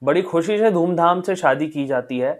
बड़ी खुशी से धूमधाम से शादी की जाती है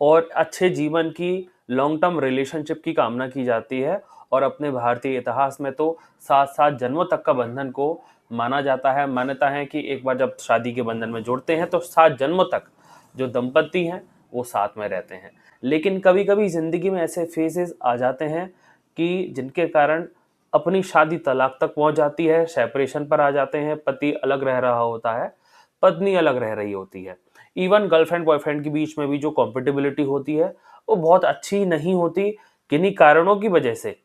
और अच्छे जीवन की लॉन्ग टर्म रिलेशनशिप की कामना की जाती है। और अपने भारतीय इतिहास में तो 7-7 जन्मों तक का बंधन को माना जाता है। मान्यता है कि एक बार जब शादी के बंधन में जुड़ते हैं तो 7 जन्मों तक जो दंपति हैं वो साथ में रहते हैं। लेकिन कभी कभी ज़िंदगी में ऐसे फेजेस आ जाते हैं कि जिनके कारण अपनी शादी तलाक तक पहुंच जाती है, सेपरेशन पर आ जाते हैं, पति अलग रह रहा होता है, पत्नी अलग रह रही होती है। इवन गर्लफ्रेंड बॉयफ्रेंड के बीच में भी जो कॉम्पेटिबिलिटी होती है वो बहुत अच्छी नहीं होती। किन्हीं कारणों की वजह से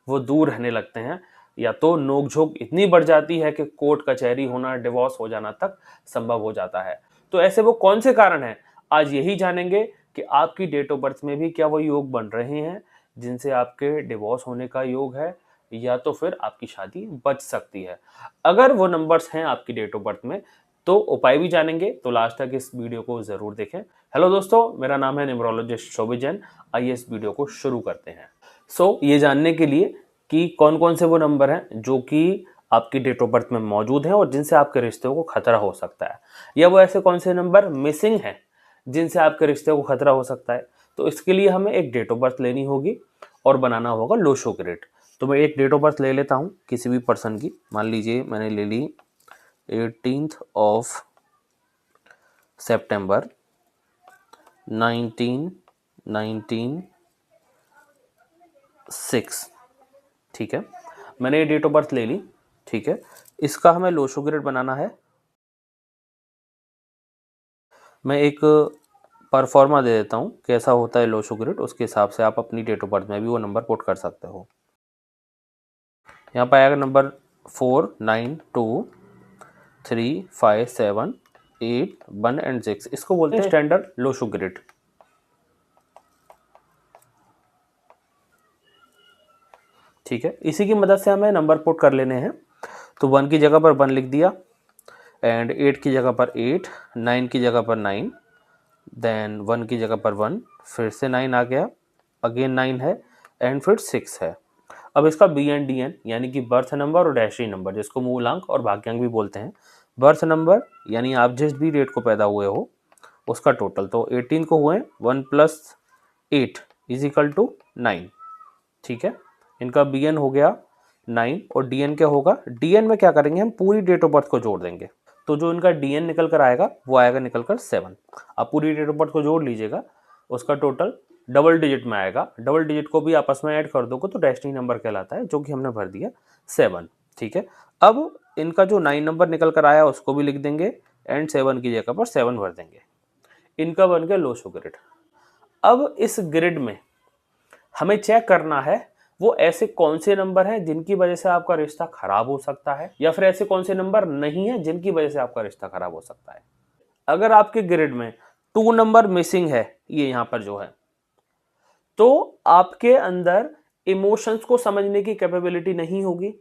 वो दूर रहने लगते हैं, या तो नोकझोंक इतनी बढ़ जाती है कि कोर्ट कचहरी होना, डिवोर्स हो जाना तक संभव हो जाता है। तो ऐसे वो कौन से कारण हैं, आज यही जानेंगे कि आपकी डेट ऑफ बर्थ में भी क्या वो योग बन रहे हैं जिनसे आपके डिवोर्स होने का योग है, या तो फिर आपकी शादी बच सकती है। अगर वो नंबर्स हैं आपकी डेट ऑफ बर्थ में तो उपाय भी जानेंगे, तो लास्ट तक इस वीडियो को जरूर देखें। हेलो दोस्तों, मेरा नाम है न्यूमरोलॉजिस्ट शोभित जैन। आइए इस वीडियो को शुरू करते हैं। ये जानने के लिए कि कौन कौन से वो नंबर हैं जो कि आपकी डेट ऑफ बर्थ में मौजूद हैं और जिनसे आपके रिश्तों को खतरा हो सकता है, या वो ऐसे कौन से नंबर मिसिंग हैं जिनसे आपके रिश्ते को खतरा हो सकता है, तो इसके लिए हमें एक डेट ऑफ बर्थ लेनी होगी और बनाना होगा लोशो ग्रिड। तो मैं एक डेट ऑफ बर्थ ले लेता हूँ किसी भी पर्सन की। मान लीजिए मैंने ले ली 18th ऑफ सितंबर 1996। ठीक है, मैंने ये डेट ऑफ बर्थ ले ली। ठीक है, इसका हमें लोशो ग्रिड बनाना है। मैं एक परफॉर्मा दे देता हूँ कैसा होता है लोशो ग्रिड, उसके हिसाब से आप अपनी डेट ऑफ बर्थ में भी वो नंबर पुट कर सकते हो। यहाँ पर आएगा नंबर 4, 9, 2, 3, 5, 7, 8, 1 एंड 6। इसको बोलते हैं स्टैंडर्ड लोशो ग्रिड। ठीक है, इसी की मदद से हमें नंबर पुट कर लेने हैं। तो 1 की जगह पर 1 लिख दिया, एंड 8 की जगह पर 8, 9 की जगह पर 9, देन 1 की जगह पर 1, फिर से 9 आ गया, अगेन 9 है, एंड फिर 6 है। अब इसका बी एन डी एन यानी कि बर्थ नंबर और डैशरी नंबर, जिसको मूलांक और भाग्यांक भी बोलते हैं। बर्थ नंबर यानी आप जिस भी डेट को पैदा हुए हो उसका टोटल, तो 18 को हुए 1 + 8 = 9। ठीक है, इनका बी एन हो गया 9 और डी एन क्या होगा, डी एन में क्या करेंगे, हम पूरी डेट ऑफ बर्थ को जोड़ देंगे। तो जो इनका डी एन निकल कर आएगा वो आएगा निकल कर 7। आप पूरी डेट ऑफ बर्थ को जोड़ लीजिएगा, उसका टोटल डबल डिजिट में आएगा। डबल डिजिट को भी आपस में ऐड कर दोगे तो डेस्टिनी नंबर कहलाता है, जो कि हमने भर दिया 7। ठीक है, अब इनका जो 9 नंबर निकल कर आया उसको भी लिख देंगे, एंड 7 की जगह पर 7 भर देंगे। इनका बन गया लोशो ग्रिड। अब इस ग्रिड में हमें चेक करना है वो ऐसे कौन से नंबर हैं जिनकी वजह से आपका रिश्ता खराब हो सकता है, या फिर ऐसे कौन से नंबर नहीं है जिनकी वजह से आपका रिश्ता खराब हो सकता है। अगर आपके ग्रिड में 2 नंबर मिसिंग है, ये यहां पर जो है, तो आपके अंदर इमोशंस को समझने की कैपेबिलिटी नहीं होगी।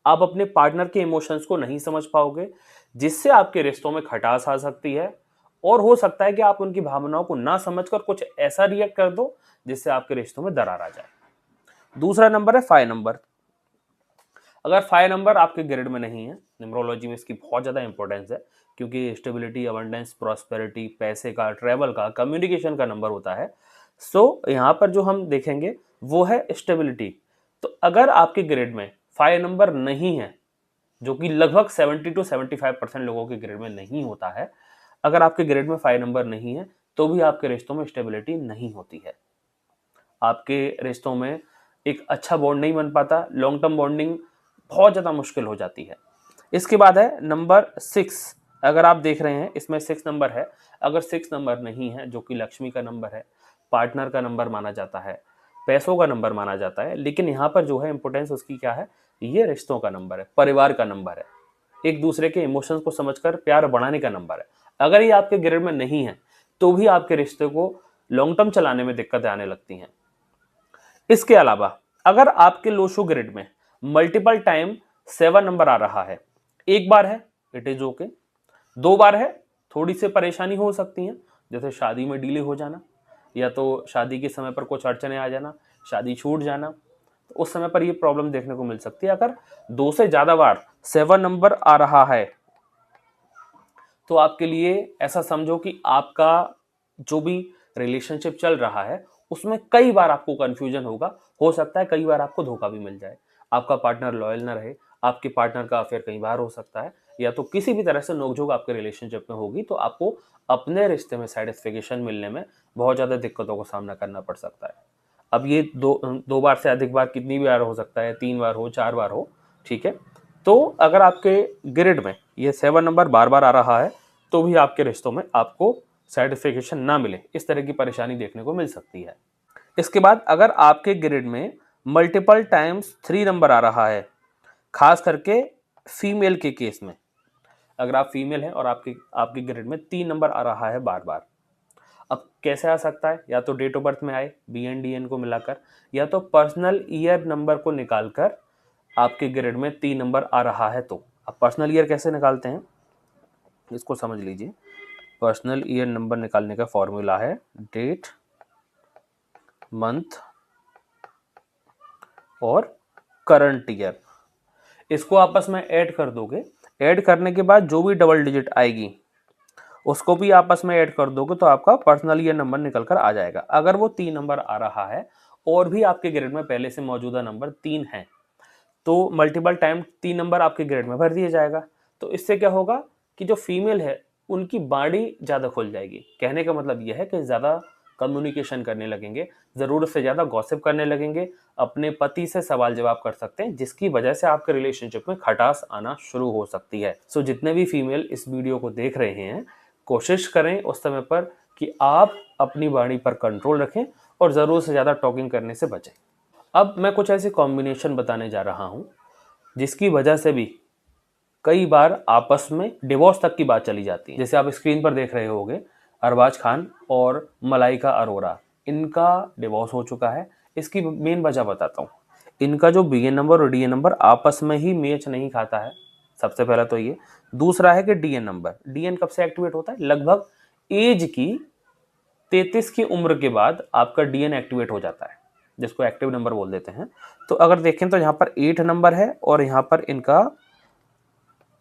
आप अपने पार्टनर के इमोशंस को नहीं समझ पाओगे, जिससे आपके रिश्तों में खटास आ सकती है, और हो सकता है कि आप उनकी भावनाओं को ना समझकर कुछ ऐसा रिएक्ट कर दो जिससे आपके रिश्तों में दरार आ जाए। दूसरा नंबर है 5 नंबर। अगर 5 नंबर आपके ग्रिड में नहीं है, न्यूमरोलॉजी में इसकी बहुत ज़्यादा इंपॉर्टेंस है, क्योंकि स्टेबिलिटी, अबंडेंस, प्रॉस्पेरिटी, पैसे का, ट्रैवल का, कम्युनिकेशन का नंबर होता है। यहाँ पर जो हम देखेंगे वो है स्टेबिलिटी। तो अगर आपके ग्रिड में 5 नंबर नहीं है, जो कि लगभग 70 to 75% लोगों के ग्रिड में नहीं होता है, अगर आपके ग्रिड में 5 नंबर नहीं है तो भी आपके रिश्तों में स्टेबिलिटी नहीं होती है। आपके रिश्तों में एक अच्छा बॉन्ड नहीं बन पाता, लॉन्ग टर्म बॉन्डिंग बहुत ज़्यादा मुश्किल हो जाती है। इसके बाद है नंबर 6। अगर आप देख रहे हैं इसमें 6 नंबर है, अगर 6 नंबर नहीं है, जो कि लक्ष्मी का नंबर है, पार्टनर का नंबर माना जाता है, पैसों का नंबर माना जाता है, लेकिन यहाँ पर जो है इंपॉर्टेंस उसकी क्या है, ये रिश्तों का नंबर है, परिवार का नंबर है, एक दूसरे के इमोशंस को समझकर प्यार बढ़ाने का नंबर है। अगर ये आपके ग्रिड में नहीं है तो भी आपके रिश्ते को लॉन्ग टर्म चलाने में दिक्कतें आने लगती हैं। इसके अलावा अगर आपके लोशो ग्रिड में मल्टीपल टाइम 7 नंबर आ रहा है, एक बार है इट इज ओके, 2 बार है थोड़ी सी परेशानी हो सकती है, जैसे शादी में डिले हो जाना, या तो शादी के समय पर कुछ अड़चने आ जाना, शादी छूट जाना, तो उस समय पर ये प्रॉब्लम देखने को मिल सकती है। अगर 2 से ज्यादा बार 7 नंबर आ रहा है तो आपके लिए ऐसा समझो कि आपका जो भी रिलेशनशिप चल रहा है उसमें कई बार आपको कंफ्यूजन होगा, हो सकता है कई बार आपको धोखा भी मिल जाए, आपका पार्टनर लॉयल ना रहे, आपके पार्टनर का अफेयर कई बार हो सकता है, या तो किसी भी तरह से नोकझोंक आपके रिलेशनशिप में होगी, तो आपको अपने रिश्ते में सेटिस्फेक्शन मिलने में बहुत ज़्यादा दिक्कतों का सामना करना पड़ सकता है। अब ये दो बार से अधिक बार कितनी भी बार हो सकता है, 3 बार हो, 4 बार हो, ठीक है। तो अगर आपके ग्रिड में ये 7 नंबर बार बार आ रहा है तो भी आपके रिश्तों में आपको सेटिस्फेक्शन ना मिले, इस तरह की परेशानी देखने को मिल सकती है। इसके बाद अगर आपके ग्रिड में मल्टीपल टाइम्स 3 नंबर आ रहा है, खास करके फीमेल के केस में, अगर आप फीमेल हैं और आपके ग्रिड में 3 नंबर आ रहा है बार बार, अब कैसे आ सकता है, या तो डेट ऑफ बर्थ में आए BN DN को मिलाकर, या तो पर्सनल ईयर नंबर को निकालकर आपके ग्रिड में 3 नंबर आ रहा है। तो अब पर्सनल ईयर कैसे निकालते हैं इसको समझ लीजिए। पर्सनल ईयर नंबर निकालने का फॉर्मूला है डेट, मंथ और करंट ईयर। इसको आपस में ऐड कर दोगे, ऐड करने के बाद जो भी डबल डिजिट आएगी उसको भी आपस में ऐड कर दोगे तो आपका पर्सनल ईयर नंबर निकल कर आ जाएगा। अगर वो 3 नंबर आ रहा है और भी आपके ग्रिड में पहले से मौजूदा नंबर 3 है तो मल्टीपल टाइम 3 नंबर आपके ग्रिड में भर दिया जाएगा। तो इससे क्या होगा कि जो फीमेल है उनकी बाड़ी ज़्यादा खुल जाएगी। कहने का मतलब यह है कि ज़्यादा कम्युनिकेशन करने लगेंगे, ज़रूरत से ज़्यादा गॉसिप करने लगेंगे, अपने पति से सवाल जवाब कर सकते हैं, जिसकी वजह से आपके रिलेशनशिप में खटास आना शुरू हो सकती है। सो जितने भी फीमेल इस वीडियो को देख रहे हैं, कोशिश करें उस समय पर कि आप अपनी वाणी पर कंट्रोल रखें और ज़रूरत से ज़्यादा टॉकिंग करने से बचें। अब मैं कुछ ऐसी कॉम्बिनेशन बताने जा रहा हूं जिसकी वजह से भी कई बार आपस में डिवोर्स तक की बात चली जाती है। जैसे आप स्क्रीन पर देख रहे होंगे, अरबाज खान और मलाइका अरोरा, इनका डिवोर्स हो चुका है। इसकी मेन वजह बताता हूँ। इनका जो BN नंबर और DN नंबर आपस में ही मैच नहीं खाता है, सबसे पहला तो ये। दूसरा है कि DN नंबर, DN कब से एक्टिवेट होता है, लगभग एज की 33 की उम्र के बाद आपका DN एक्टिवेट हो जाता है, जिसको एक्टिव नंबर बोल देते हैं। तो अगर देखें तो यहाँ पर 8 नंबर है और यहाँ पर इनका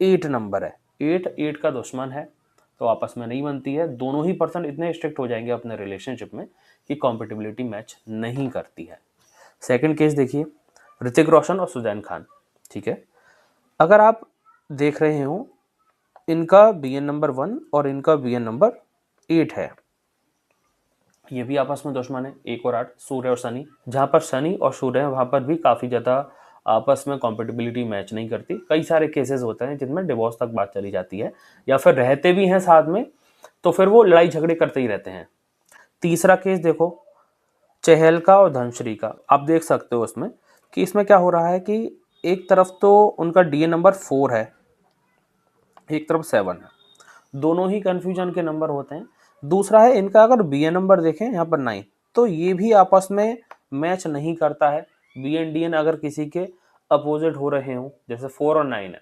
8 नंबर है। 8 का दुश्मन है, तो आपस में नहीं बनती है। दोनों ही पर्सन इतने स्ट्रिक्ट हो जाएंगे अपने रिलेशनशिप में कि कॉम्पेटिबिलिटी मैच नहीं करती है। सेकंड केस देखिए, ऋतिक रोशन और सुजैन खान, ठीक है। अगर आप देख रहे हो, इनका BN नंबर 1 और इनका BN नंबर 8 है। ये भी आपस में दुश्मन है, 1 और 8, सूर्य और शनि। जहाँ पर शनि और सूर्य है वहाँ पर भी काफ़ी ज़्यादा आपस में कॉम्पेटिबिलिटी मैच नहीं करती। कई सारे केसेस होते हैं जिनमें डिवोर्स तक बात चली जाती है, या फिर रहते भी हैं साथ में तो फिर वो लड़ाई झगड़े करते ही रहते हैं। तीसरा केस देखो, चहल का और धनश्री का। आप देख सकते हो उसमें कि इसमें क्या हो रहा है कि एक तरफ तो उनका DN नंबर 4 है, एक तरफ 7 है, दोनों ही कंफ्यूजन के नंबर होते हैं। दूसरा है इनका अगर BN नंबर देखें यहाँ पर 9, तो ये भी आपस में मैच नहीं करता है। BN DN अगर किसी के अपोजिट हो रहे हों, जैसे 4 और 9 है,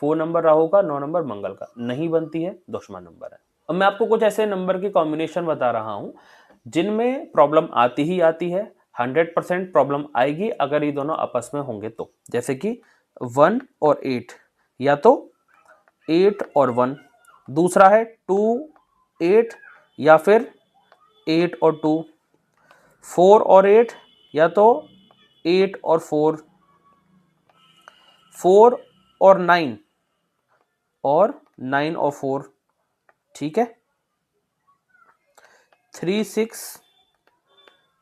4 नंबर राहु का, 9 नंबर मंगल का, नहीं बनती है, दुश्मन नंबर है। अब मैं आपको कुछ ऐसे नंबर की कॉम्बिनेशन बता रहा हूँ जिनमें प्रॉब्लम आती ही आती है, 100% प्रॉब्लम आएगी अगर ये दोनों आपस में होंगे तो। जैसे कि 1 और 8, या तो 8 और 1। दूसरा है 2 8, या फिर 8 और 2। 4 और 8, या तो 8 और 4। 4 और 9 और 9 और 4, ठीक है। 3 6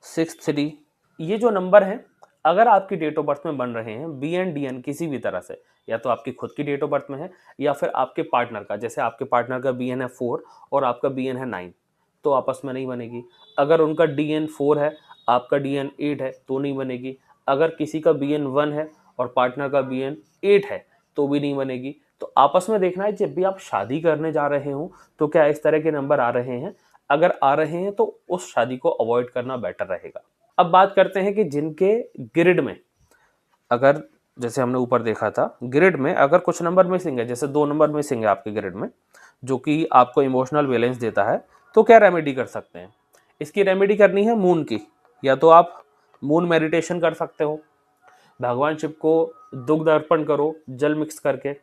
6 3। ये जो नंबर हैं अगर आपकी डेट ऑफ बर्थ में बन रहे हैं BN DN किसी भी तरह से, या तो आपकी खुद की डेट ऑफ बर्थ में है या फिर आपके पार्टनर का, जैसे आपके पार्टनर का BN है 4 और आपका BN है 9, तो आपस में नहीं बनेगी। अगर उनका DN 4 है, आपका DN 8 है, तो नहीं बनेगी। अगर किसी का BN 1 है और पार्टनर का BN 8 है तो भी नहीं बनेगी। तो आपस में देखना है, जब भी आप शादी करने जा रहे हो तो क्या इस तरह के नंबर आ रहे हैं। अगर आ रहे हैं तो उस शादी को अवॉइड करना बेटर रहेगा। अब बात करते हैं कि जिनके ग्रिड में, अगर जैसे हमने ऊपर देखा था, ग्रिड में अगर कुछ नंबर मिसिंग है, जैसे 2 नंबर मिसिंग है आपके ग्रिड में, जो कि आपको इमोशनल बैलेंस देता है, तो क्या रेमेडी कर सकते हैं। इसकी रेमेडी करनी है मून की, या तो आप मून मेडिटेशन कर सकते हो, भगवान शिव को दुग्ध अर्पण करो जल मिक्स करके,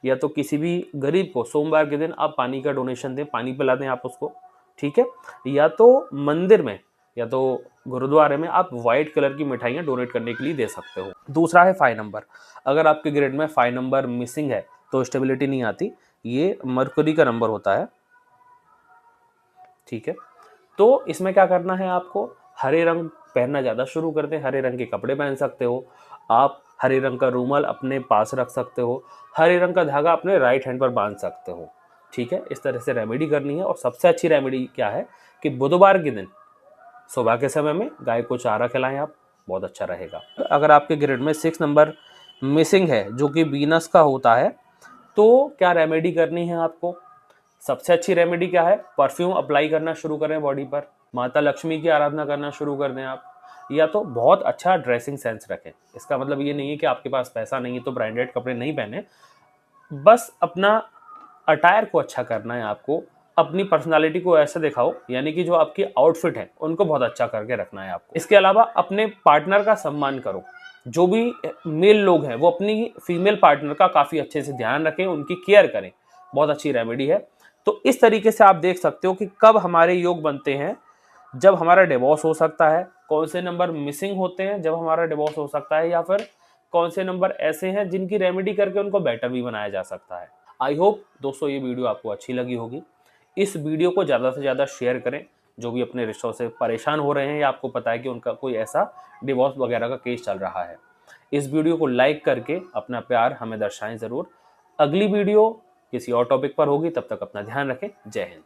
या तो किसी भी गरीब को सोमवार के दिन आप पानी का डोनेशन दें, पानी पिला दें आप उसको, ठीक है। या तो मंदिर में या तो गुरुद्वारे में आप वाइट कलर की मिठाइयाँ डोनेट करने के लिए दे सकते हो। दूसरा है 5 नंबर। अगर आपके ग्रेड में 5 नंबर मिसिंग है तो स्टेबिलिटी नहीं आती, ये मरकरी का नंबर होता है, ठीक है। तो इसमें क्या करना है आपको, हरे रंग पहनना ज़्यादा शुरू कर दें, हरे रंग के कपड़े पहन सकते हो आप, हरे रंग का रूमाल अपने पास रख सकते हो, हरे रंग का धागा अपने राइट हैंड पर बांध सकते हो, ठीक है। इस तरह से रेमेडी करनी है। और सबसे अच्छी रेमेडी क्या है कि बुधवार के दिन सुबह के समय में गाय को चारा खिलाएं आप, बहुत अच्छा रहेगा। अगर आपके ग्रेड में 6 नंबर मिसिंग है जो कि वीनस का होता है, तो क्या रेमेडी करनी है आपको। सबसे अच्छी रेमेडी क्या है, परफ्यूम अप्लाई करना शुरू करें बॉडी पर, माता लक्ष्मी की आराधना करना शुरू कर दें आप, या तो बहुत अच्छा ड्रेसिंग सेंस रखें। इसका मतलब ये नहीं है कि आपके पास पैसा नहीं है तो ब्रांडेड कपड़े नहीं पहने, बस अपना अटायर को अच्छा करना है आपको, अपनी पर्सनालिटी को ऐसा दिखाओ, यानी कि जो आपकी आउटफिट है उनको बहुत अच्छा करके रखना है आपको। इसके अलावा अपने पार्टनर का सम्मान करो, जो भी मेल लोग हैं वो अपनी फीमेल पार्टनर का काफ़ी अच्छे से ध्यान रखें, उनकी केयर करें, बहुत अच्छी रेमेडी है। तो इस तरीके से आप देख सकते हो कि कब हमारे योग बनते हैं, जब हमारा डिवोर्स हो सकता है, कौन से नंबर मिसिंग होते हैं जब हमारा डिवोर्स हो सकता है, या फिर कौन से नंबर ऐसे हैं जिनकी रेमेडी करके उनको बेटर भी बनाया जा सकता है। आई होप दोस्तों ये वीडियो आपको अच्छी लगी होगी। इस वीडियो को ज़्यादा से ज़्यादा शेयर करें, जो भी अपने रिश्तों से परेशान हो रहे हैं या आपको पता है कि उनका कोई ऐसा डिवोर्स वगैरह का केस चल रहा है। इस वीडियो को लाइक करके अपना प्यार हमें दर्शाएं ज़रूर। अगली वीडियो किसी और टॉपिक पर होगी, तब तक अपना ध्यान रखें। जय हिंद।